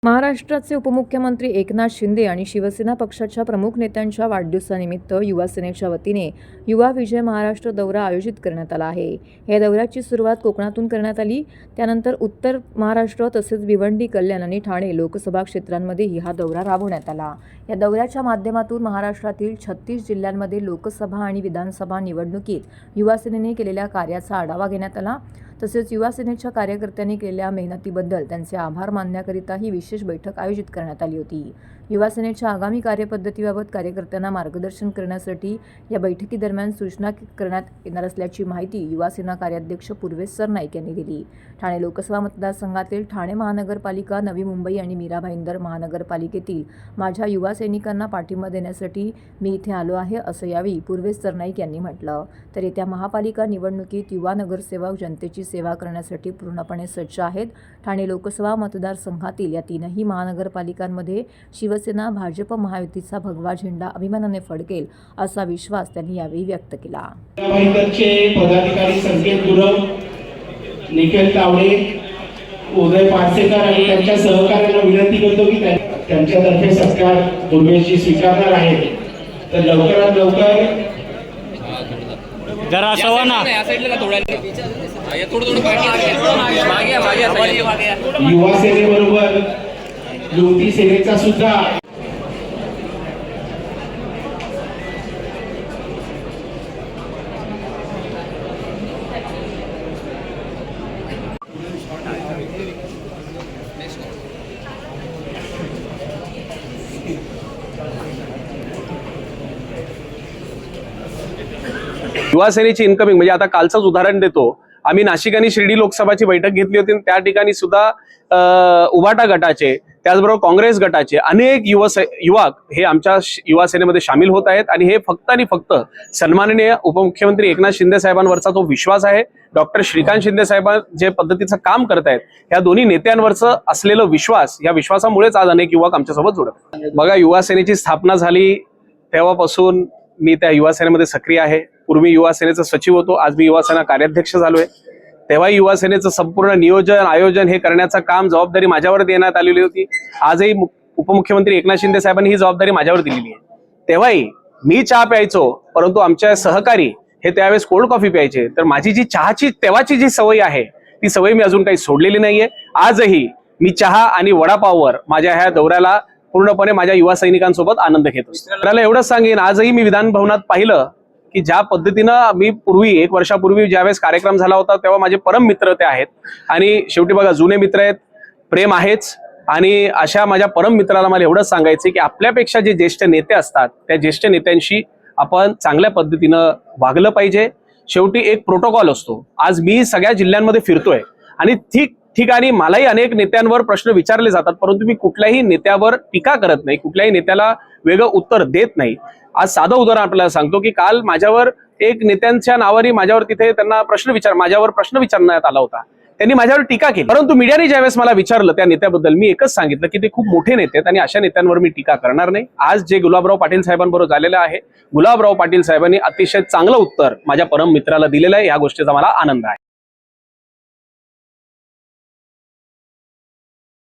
महाराष्ट्राचे उपमुख्यमंत्री एकनाथ शिंदे आणि शिवसेना पक्षाच्या प्रमुख नेत्यांच्या वाढदिवसानिमित्त युवा सेनेच्या वतीने युवा विजय महाराष्ट्र दौरा आयोजित करण्यात आला आहे। या दौऱ्याची सुरुवात कोकणातून करण्यात आली। त्यानंतर उत्तर महाराष्ट्र तसेच भिवंडी, कल्याण आणि ठाणे लोकसभा क्षेत्रांमध्येही हा दौरा राबवण्यात आला। या दौऱ्याच्या माध्यमातून महाराष्ट्रातील 36 जिल्ह्यांमध्ये लोकसभा आणि विधानसभा निवडणुकीत युवा सेनेने केलेल्या कार्याचा आढावा घेण्यात आला। तसेच युवा सेनेच्या कार्यकर्त्यांनी केलेल्या मेहनतीबद्दल त्यांचे आभार मानण्याकरिता ही विशेष बैठक आयोजित करण्यात आली होती। युवा सेनेच्या आगामी कार्यपद्धतीबाबत कार्यकर्त्यांना मार्गदर्शन करण्यासाठी या बैठकीदरम्यान सूचना करण्यात येणार असल्याची माहिती युवा सेना कार्याध्यक्ष पूर्वेश सरनाईक यांनी दिली। ठाणे लोकसभा मतदारसंघातील ठाणे महानगरपालिका, नवी मुंबई आणि मीरा भाईंदर महानगरपालिकेतील माझ्या युवा सैनिकांना पाठिंबा देण्यासाठी मी इथे आलो आहे, असं यावेळी पूर्वेश सरनाईक यांनी म्हटलं। तर येत्या महापालिका निवडणुकीत युवा नगरसेवक जनतेची सेवा करण्यासाठी पूर्णपणे सज्ज आहेत। ठाणे लोकसभा मतदारसंघातील या तीनही महानगरपालिकांमध्ये शिवसेना भाजप महायुतीचा भगवा झेंडा अभिमानाने फडकेल, असा विश्वास त्यांनी यावेळी व्यक्त केला। पदाधिकारी संकेत गुरव, निखिल तावडे, उदय पारसेकर आणि त्यांच्या सहकार्यांना विनंती करतो की त्यांच्यातर्फे सत्कार दुर्गेशजी स्वीकारणार आहेत। तर लवकरात लवकर जरा सवाना युवा सेनेबरोबर युवती सेनेचा सुद्धा युवा सेनेची इन्कमिंग म्हणजे आता कालचंच उदाहरण देतो। आम्ही नाशिक आणि शिर्डी लोकसभाची बैठक घेतली होती। त्या ठिकाणी सुद्धा उभाटा गटाचे, त्याचबरोबर काँग्रेस गटाचे अनेक युवक हे आमच्या युवा सेनेमध्ये सामील होत आहेत आणि हे फक्त आणि फक्त सन्माननीय उपमुख्यमंत्री एकनाथ शिंदे साहेबांवरचा तो विश्वास आहे। डॉक्टर श्रीकांत शिंदे साहेब जे पद्धतीचं काम करत आहेत, या दोन्ही नेत्यांवरचं असलेलं विश्वास, या विश्वासामुळेच आज अनेक युवक आमच्यासोबत जोडत आहेत। बघा, युवा सेनेची स्थापना झाली तेव्हापासून मी त्या युवा सेनेमध्ये सक्रिय आहे। पूर्वी युवा सेनेचा सचिव होतो, आज मी युवा सेना कार्याध्यक्ष झालोय। तेव्हा युवा सेनेचं संपूर्ण नियोजन आयोजन हे करण्याचं काम जबाबदारी माझ्यावर देण्यात आलेली होती। आजही उपमुख्यमंत्री एकनाथ शिंदे साहेबांनी ही जबाबदारी माझ्यावर दिलेली आहे। तेव्हाही मी चहा प्यायचो, परंतु आमच्या सहकारी हे त्यावेळेस कोल्ड कॉफी प्यायचे। तर माझी जी चहाची तेव्हाची जी सवय आहे, ती सवय मी अजून काही सोडलेली नाहीये। आजही मी चहा आणि वडापाववर माझ्या ह्या दौऱ्याला पूर्णपणे माझ्या युवा सैनिकांसोबत आनंद घेत असतो। त्याला एवढंच सांगेन, आजही मी विधान भवनात पाहिलं की ज्या पद्धतीनं मी पूर्वी 1 वर्षापूर्वी ज्यावेळेस कार्यक्रम झाला होता, तेव्हा माझे परम मित्र ते आहेत। आणि शेवटी बघा, जुने मित्र आहेत, प्रेम आहेच। आणि अशा माझ्या परम मित्राला मला एवढंच सांगायचं की आपल्यापेक्षा जे ज्येष्ठ नेते असतात, त्या ज्येष्ठ नेत्यांशी आपण चांगल्या पद्धतीनं वागलं पाहिजे। शेवटी एक प्रोटोकॉल असतो। आज मी सगळ्या जिल्ह्यांमध्ये फिरतोय आणि ठिकाणी मलाही अनेक नेत्यांवर प्रश्न विचारले जातात, परंतु मी कुठल्याही नेत्यावर टीका करत नाही, कुठल्याही नेत्याला वेगळं उत्तर देत नाही। आज साधं उदाहरण आपल्याला सांगतो की काल माझ्यावर एक नेत्यांच्या नावाने माझ्यावर तिथे त्यांना माझ्यावर प्रश्न विचारण्यात आला होता। त्यांनी माझ्यावर टीका केली, परंतु मीडियाने ज्यावेळेस मला विचारलं त्या नेत्याबद्दल, मी एकच सांगितलं की ते खूप मोठे नेते आहेत आणि अशा नेत्यांवर मी टीका करणार नाही। आज जे गुलाबराव पाटील साहेबांबरोबर झालेलं आहे, गुलाबराव पाटील साहेबांनी अतिशय चांगलं उत्तर माझ्या परम मित्राला दिलेलं आहे। या गोष्टीचा मला आनंद आहे।